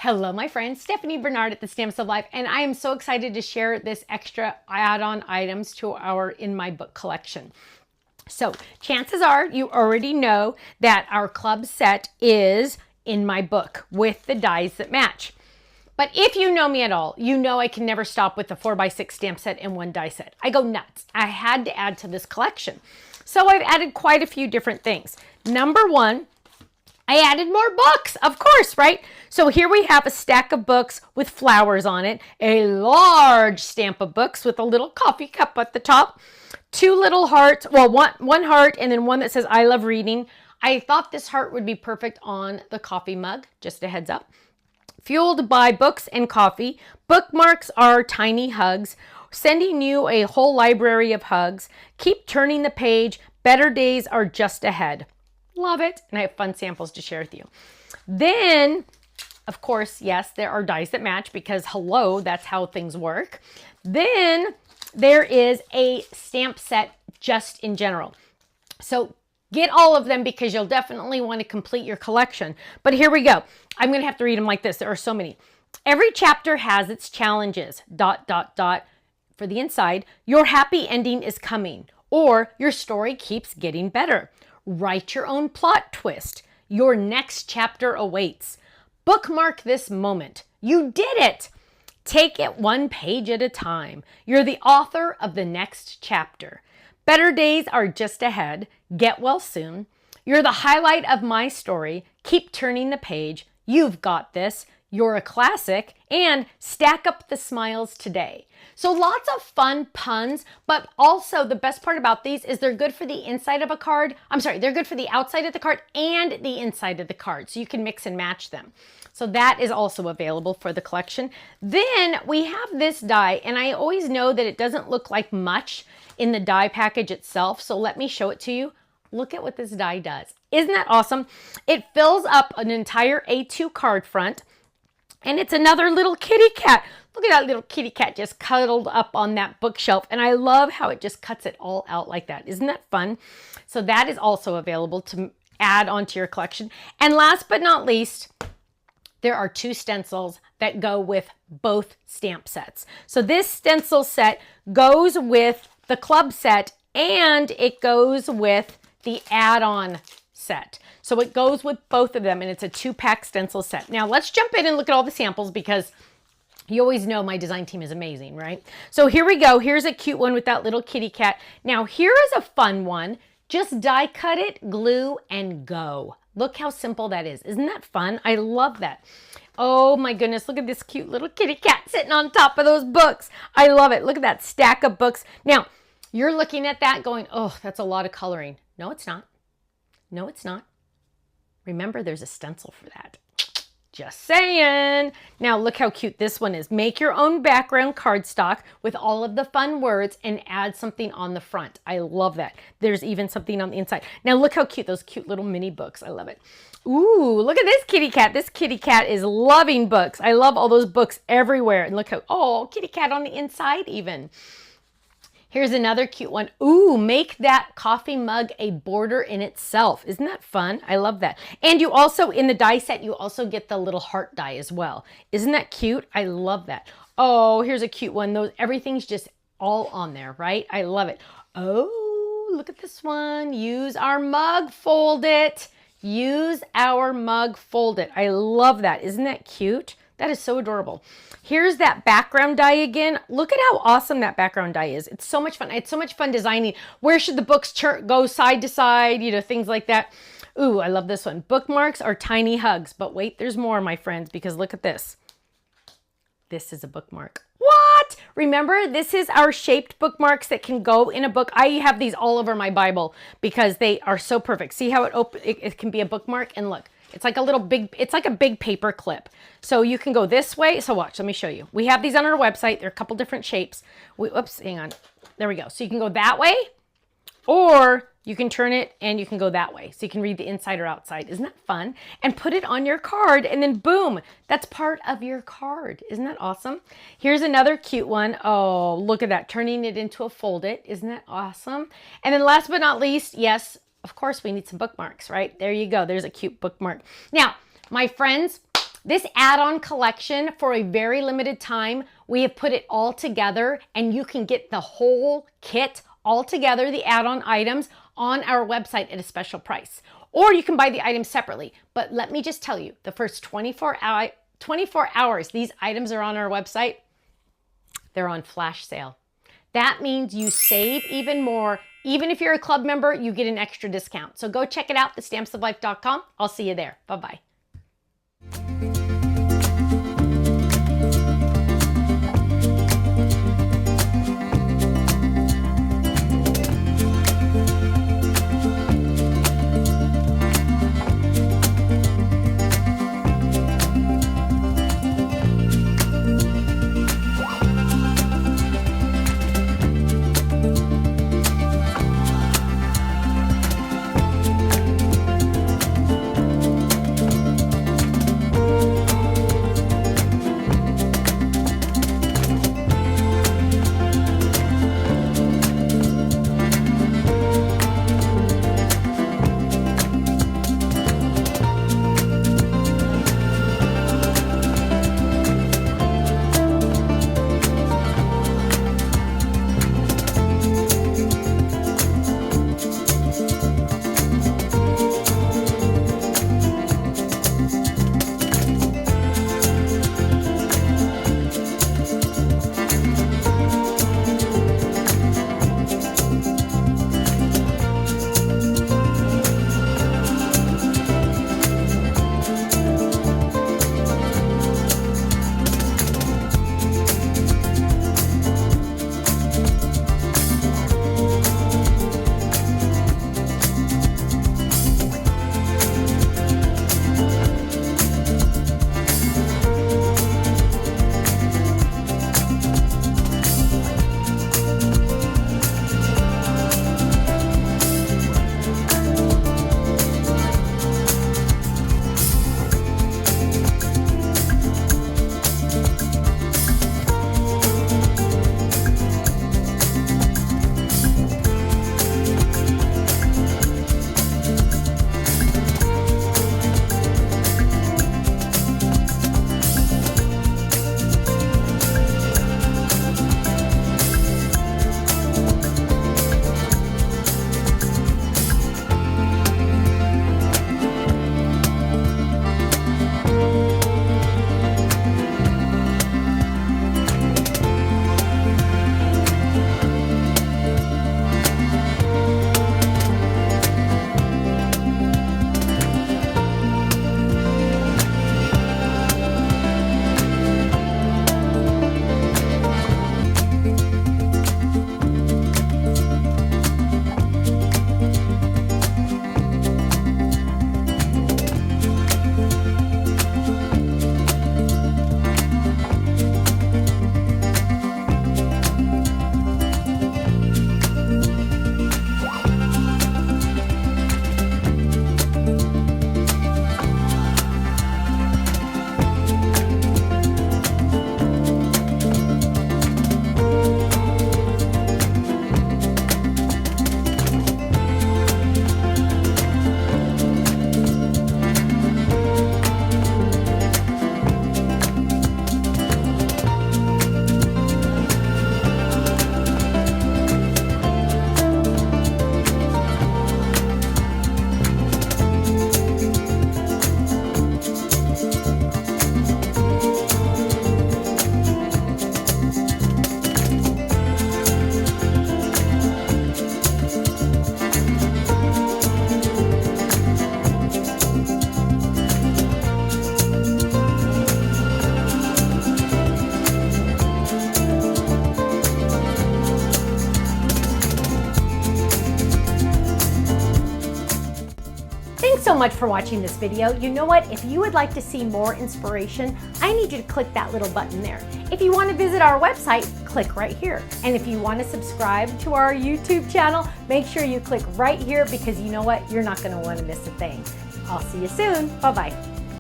Hello, my friend, Stephanie Bernard at the Stamps of Life, and I am so excited to share this extra add-on items to our In My Book collection. So chances are you already know that our club set is In My Book with the dies that match. But if you know me at all, you know I can never stop with the 4x6 stamp set and one die set. I go nuts. I had to add to this collection. So I've added quite a few different things. Number one, I added more books, of course, right? So here we have a stack of books with flowers on it, a large stamp of books with a little coffee cup at the top, two little hearts, well, one heart and then one that says I love reading. I thought this heart would be perfect on the coffee mug, just a heads up. Fueled by books and coffee, bookmarks are tiny hugs, sending you a whole library of hugs. Keep turning the page, better days are just ahead. Love it. And I have fun samples to share with you. Then, of course, yes, there are dies that match because hello, that's how things work. Then there is a stamp set just in general. So get all of them because you'll definitely want to complete your collection. But here we go. I'm going to have to read them like this. There are so many. Every chapter has its challenges. ... For the inside, your happy ending is coming, or your story keeps getting better. Write your own plot twist. Your next chapter awaits. Bookmark this moment. You did it. Take it one page at a time. You're the author of the next chapter. Better days are just ahead. Get well soon. You're the highlight of my story. Keep turning the page. You've got this. You're a classic. And stack up the smiles today. So lots of fun puns, but also the best part about these is they're good for the inside of a card. They're good for the outside of the card and the inside of the card. So you can mix and match them. So that is also available for the collection. Then we have this die, and I always know that it doesn't look like much in the die package itself. So let me show it to you. Look at what this die does. Isn't that awesome? It fills up an entire A2 card front. And it's another little kitty cat. Look at that little kitty cat just cuddled up on that bookshelf. And I love how it just cuts it all out like that. Isn't that fun? So that is also available to add onto your collection. And last but not least, there are two stencils that go with both stamp sets. So this stencil set goes with the club set and it goes with the add-on set. So it goes with both of them and it's a 2-pack stencil set. Now let's jump in and look at all the samples because you always know my design team is amazing, right? So here we go. Here's a cute one with that little kitty cat. Now here is a fun one. Just die cut it, glue, and go. Look how simple that is. Isn't that fun? I love that. Oh my goodness, look at this cute little kitty cat sitting on top of those books. I love it. Look at that stack of books. Now, you're looking at that going, oh, that's a lot of coloring. No, it's not. No, it's not. Remember, there's a stencil for that. Just saying. Now, look how cute this one is. Make your own background cardstock with all of the fun words and add something on the front. I love that. There's even something on the inside. Now, look how cute, those cute little mini books. I love it. Ooh, look at this kitty cat. This kitty cat is loving books. I love all those books everywhere. And look how, oh, kitty cat on the inside even. Here's another cute one. Ooh, make that coffee mug a border in itself. Isn't that fun? I love that. And you also, in the die set, you also get the little heart die as well. Isn't that cute? I love that. Oh, here's a cute one. Everything's just all on there, right? I love it. Oh, look at this one. Use our mug, fold it. Use our mug, fold it. I love that. Isn't that cute? That is so adorable. Here's that background die again. Look at how awesome that background die is. It's so much fun. It's so much fun designing. Where should the books go side to side? You know, things like that. Ooh, I love this one. Bookmarks are tiny hugs. But wait, there's more, my friends, because look at this. This is a bookmark. What? Remember, this is our shaped bookmarks that can go in a book. I have these all over my Bible because they are so perfect. See how it can be a bookmark? And look. It's like a big paper clip. So you can go this way. So watch, let me show you. We have these on our website. They're a couple different shapes. Oops, hang on. There we go. So you can go that way or you can turn it and you can go that way. So you can read the inside or outside. Isn't that fun? And put it on your card and then boom, that's part of your card. Isn't that awesome? Here's another cute one. Oh, look at that. Turning it into a fold it. Isn't that awesome? And then last but not least, yes, of course, we need some bookmarks, right? There you go. There's a cute bookmark. Now, my friends, This add-on collection, for a very limited time, we have put it all together, and you can get the whole kit all together, the add-on items, on our website at a special price. Or you can buy the items separately. But let me just tell you, the first 24 hours these items are on our website, they're on flash sale. That means you save even more. Even if you're a club member, you get an extra discount. So go check it out, thestampsoflife.com. I'll see you there. Bye-bye. Thanks so much for watching this video. You know what? If you would like to see more inspiration, I need you to click that little button there. If you want to visit our website, click right here. And if you want to subscribe to our YouTube channel, make sure you click right here because you know what? You're not going to want to miss a thing. I'll see you soon. Bye-bye.